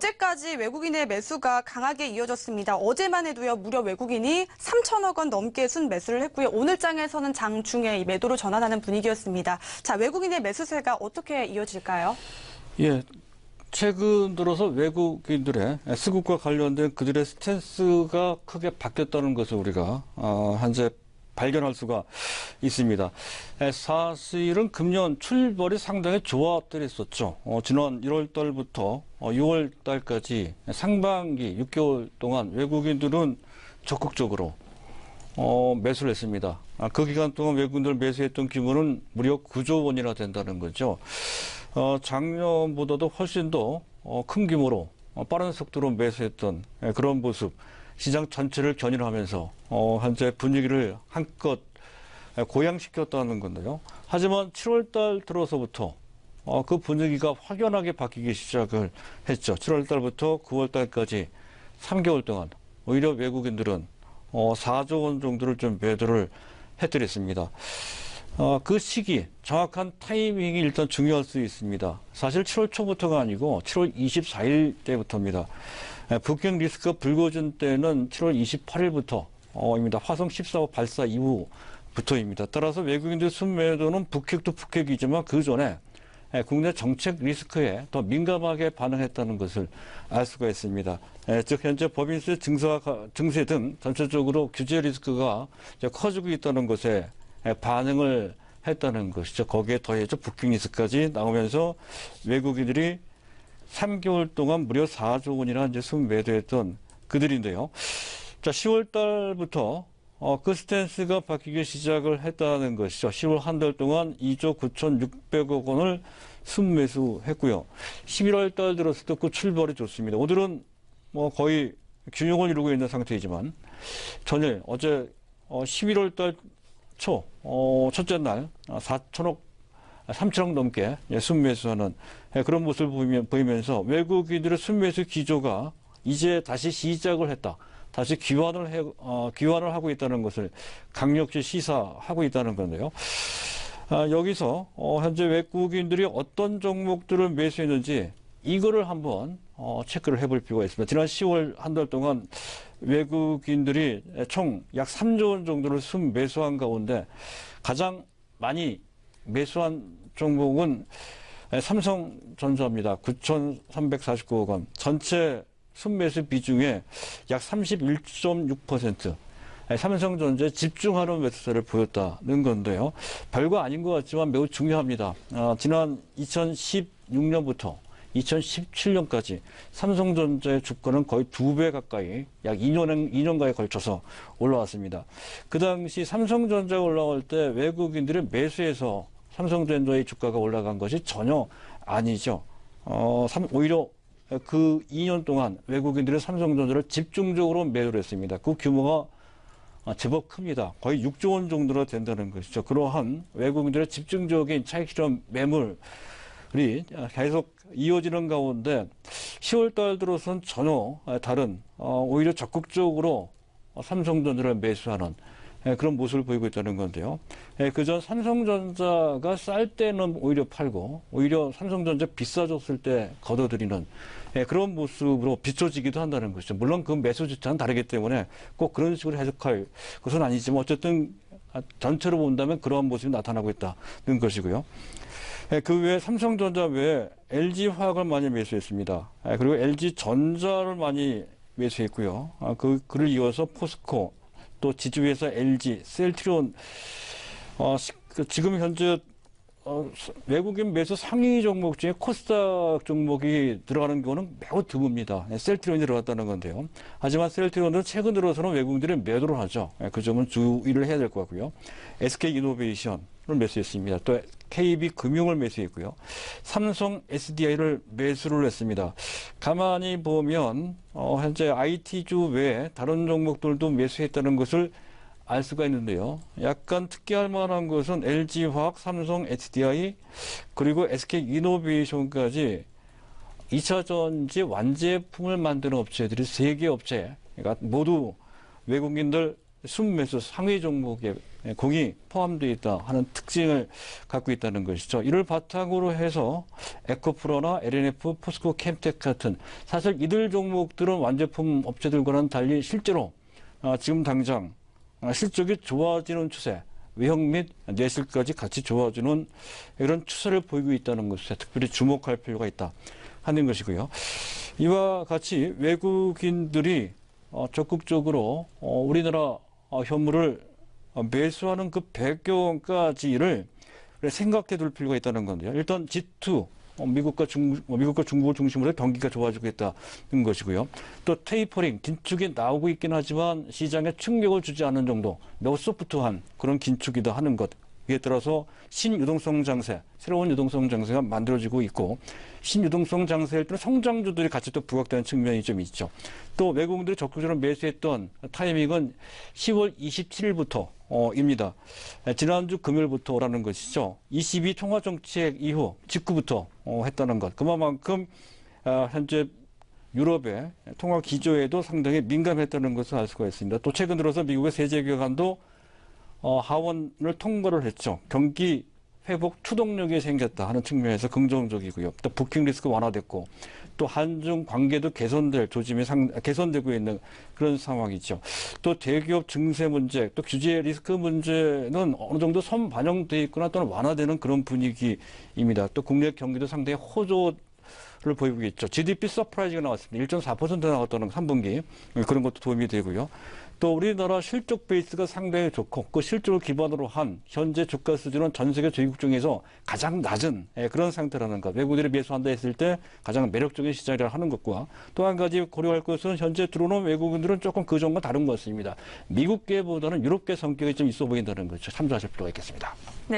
어제까지 외국인의 매수가 강하게 이어졌습니다. 어제만 해도요, 무려 외국인이 3천억 원 넘게 순매수를 했고요. 오늘 장에서는 장중에 이 매도로 전환하는 분위기였습니다. 자, 외국인의 매수세가 어떻게 이어질까요? 예, 최근 들어서 외국인들의 수급과 관련된 그들의 스탠스가 크게 바뀌었다는 것을 우리가 현재 발견할 수가 있습니다. 사실은 금년 출벌이 상당히 좋았더랬었죠. 지난 1월 달부터 6월 달까지 상반기 6개월 동안 외국인들은 적극적으로 매수를 했습니다. 그 기간 동안 외국인들 매수했던 규모는 무려 9조 원이나 된다는 거죠. 작년보다도 훨씬 더 큰 규모로 빠른 속도로 매수했던 그런 모습, 시장 전체를 견인하면서 현재 분위기를 한껏 고양시켰다는 건데요. 하지만 7월 달 들어서부터 그 분위기가 확연하게 바뀌기 시작을 했죠. 7월 달부터 9월 달까지 3개월 동안 오히려 외국인들은 4조 원 정도를 좀 매도를 해드렸습니다. 그 시기, 정확한 타이밍이 일단 중요할 수 있습니다. 사실 7월 초부터가 아니고 7월 24일 때부터입니다. 북경 리스크가 불거진 때는 7월 28일부터입니다. 화성 14호 발사 이후부터입니다. 따라서 외국인들 순매도는 북핵도 북핵이지만 그 전에 국내 정책 리스크에 더 민감하게 반응했다는 것을 알 수가 있습니다. 즉 현재 법인세 증세 등 전체적으로 규제 리스크가 커지고 있다는 것에 반응을 했다는 것이죠. 거기에 더해서 북핵 리스크까지 나오면서 외국인들이 3개월 동안 무려 4조 원이나 이제 순매도했던 그들인데요. 자, 10월 달부터 그 스탠스가 바뀌기 시작을 했다는 것이죠. 10월 한 달 동안 2조 9,600억 원을 순매수했고요. 11월 달 들어서도 그 출발이 좋습니다. 오늘은 거의 균형을 이루고 있는 상태이지만 전일 어제 11월 달 초 첫째 날 3천억 넘게 순매수하는 그런 모습을 보이면서 외국인들의 순매수 기조가 이제 다시 시작을 했다. 다시 기환을 하고 있다는 것을 강력히 시사하고 있다는 건데요. 여기서 현재 외국인들이 어떤 종목들을 매수했는지 이거를 한번 체크를 해볼 필요가 있습니다. 지난 10월 한 달 동안 외국인들이 총 약 3조 원 정도를 순매수한 가운데 가장 많이 매수한 종목은 삼성전자입니다. 9,349억 원. 전체 순매수 비중의 약 31.6%. 삼성전자에 집중하는 매수세를 보였다는 건데요. 별거 아닌 것 같지만 매우 중요합니다. 지난 2016년부터 2017년까지 삼성전자의 주가는 거의 2배 가까이 약 2년가에 걸쳐서 올라왔습니다. 그 당시 삼성전자가 올라갈 때 외국인들의 매수해서 삼성전자의 주가가 올라간 것이 전혀 아니죠. 오히려 그 2년 동안 외국인들의 삼성전자를 집중적으로 매도를 했습니다. 그 규모가 제법 큽니다. 거의 6조 원 정도로 된다는 것이죠. 그러한 외국인들의 집중적인 차익 실현 매물이 계속 이어지는 가운데 10월 달 들어선 전혀 다른 오히려 적극적으로 삼성전자를 매수하는 그런 모습을 보이고 있다는 건데요. 그전 삼성전자가 쌀 때는 오히려 팔고 오히려 삼성전자 비싸졌을 때 걷어들이는 그런 모습으로 비춰지기도 한다는 것이죠. 물론 그 매수 주차는 다르기 때문에 꼭 그런 식으로 해석할 것은 아니지만 어쨌든 전체로 본다면 그러한 모습이 나타나고 있다는 것이고요. 그 외에 삼성전자 외에 LG화학을 많이 매수했습니다. 그리고 LG전자를 많이 매수했고요. 그를 이어서 포스코, 또 지주회사 LG, 셀트리온, 지금 현재 외국인 매수 상위 종목 중에 코스닥 종목이 들어가는 경우는 매우 드뭅니다. 셀트리온이 들어갔다는 건데요. 하지만 셀트리온은 최근 들어서는 외국인들이 매도를 하죠. 그 점은 주의를 해야 될 것 같고요. SK이노베이션을 매수했습니다. 또 KB금융을 매수했고요. 삼성 SDI를 매수를 했습니다. 가만히 보면 현재 IT주 외에 다른 종목들도 매수했다는 것을 알 수가 있는데요. 약간 특이할 만한 것은 LG화학, 삼성 SDI, 그리고 SK이노베이션까지 2차전지 완제품을 만드는 업체들이 3개 업체가 모두 외국인들 순매수 상위 종목에 공이 포함되어 있다 하는 특징을 갖고 있다는 것이죠. 이를 바탕으로 해서 에코프로나 LNF, 포스코, 캠텍 같은 사실 이들 종목들은 완제품 업체들과는 달리 실제로 지금 당장 실적이 좋아지는 추세, 외형 및 내실까지 같이 좋아지는 이런 추세를 보이고 있다는 것에 특별히 주목할 필요가 있다 하는 것이고요. 이와 같이 외국인들이 적극적으로 우리나라 현물을 매수하는 그 배경까지를 생각해 둘 필요가 있다는 건데요. 일단 G2, 미국과 중국을 중심으로 경기가 좋아지고 있다는 것이고요. 또 테이퍼링, 긴축이 나오고 있긴 하지만 시장에 충격을 주지 않는 정도, 매우 소프트한 그런 긴축이다 하는 것. 이에 따라서 신유동성 장세, 새로운 유동성 장세가 만들어지고 있고, 신유동성 장세일 때는 성장주들이 같이 또 부각되는 측면이 좀 있죠. 또 외국인들이 적극적으로 매수했던 타이밍은 10월 27일부터입니다. 지난주 금요일부터라는 것이죠. 22 통화정책 이후 직후부터 했다는 것. 그만큼 현재 유럽의 통화 기조에도 상당히 민감했다는 것을 알 수가 있습니다. 또 최근 들어서 미국의 세제기관도 하원을 통과를 했죠. 경기 회복 추동력이 생겼다 하는 측면에서 긍정적이고요. 또 부킹 리스크 완화됐고 또 한중 관계도 개선될 조짐이 개선되고 있는 그런 상황이죠. 또 대기업 증세 문제, 또 규제 리스크 문제는 어느 정도 선반영돼 있거나 또는 완화되는 그런 분위기입니다. 또 국내 경기도 상당히 호조를 보이고 있죠. GDP 서프라이즈가 나왔습니다. 1.4% 나왔다는 3분기. 그런 것도 도움이 되고요. 또 우리나라 실적 베이스가 상당히 좋고 그 실적을 기반으로 한 현재 주가 수준은 전 세계 주요국 중에서 가장 낮은 그런 상태라는 것. 외국인들이 매수한다 했을 때 가장 매력적인 시장이라 하는 것과 또 한 가지 고려할 것은 현재 들어오는 외국인들은 조금 그 전과 다른 것 같습니다. 미국계보다는 유럽계 성격이 좀 있어 보인다는 거죠. 참조하실 필요가 있겠습니다. 네.